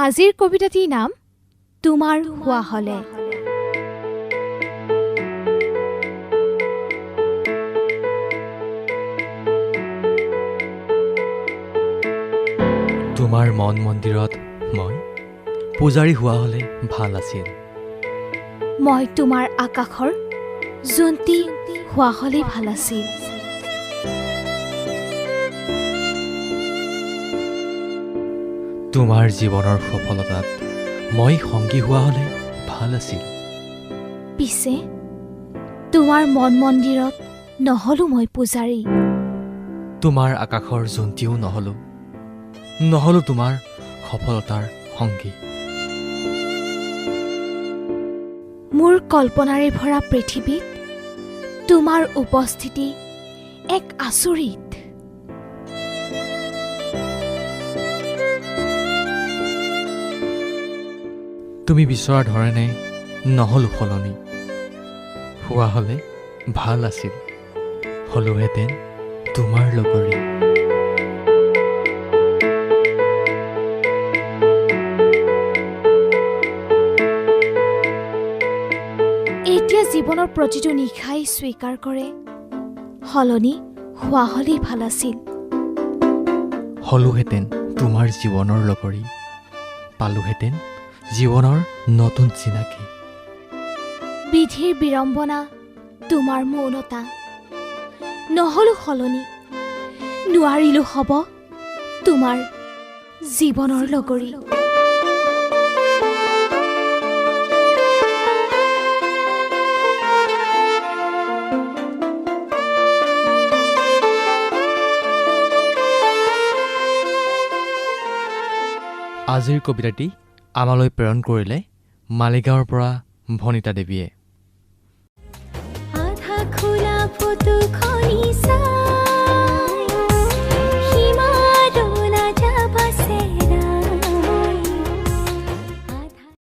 আজিৰ কবিতাটিৰ নাম তোমাৰ হোৱা হলে। তোমাৰ মন মন্দিৰত মই পূজাৰী হোৱা হলে ভাল আছিল। মই তোমাৰ আকাশৰ জোনটি হোৱা হলে ভাল আছিল। তোমাৰ জীৱনৰ সফলতাত মই সংগী হোৱা হলে ভাল আছিল। পিছে তোমাৰ মন মন্দিৰত নহলো মই পূজাৰী। তোমাৰ আকাশৰ জোনটিও নহলো তোমাৰ সফলতাৰ সংগী। মোৰ কল্পনাৰে ভৰা পৃথিৱীত তোমাৰ উপস্থিতি এক আচৰিত। তুমি বিচৰা ধৰণে নহলো সলনি, হোৱা হলে ভাল আছিল, হলোহেঁতেন তোমাৰ লগৰী। এতিয়া জীৱনৰ প্ৰতিটো নিশাই স্বীকাৰ কৰে সলনি হোৱা হলেই ভাল আছিল। হলোহেঁতেন তোমাৰ জীৱনৰ লগৰী, পালোহেঁতেন জীৱনৰ নতুন চিনাকি। বিধিৰ বিড়ম্বনা তোমাৰ মৌনতা, নহলো সলনি, নোৱাৰিলো হব তোমাৰ জীৱনৰ লগৰী। আজিৰ কবিতাটি আমালৈ প্ৰেৰণ কৰিলে মালিগাঁৱৰ পৰা ভনিতা দেৱীয়ে। আধা খোলা ফটো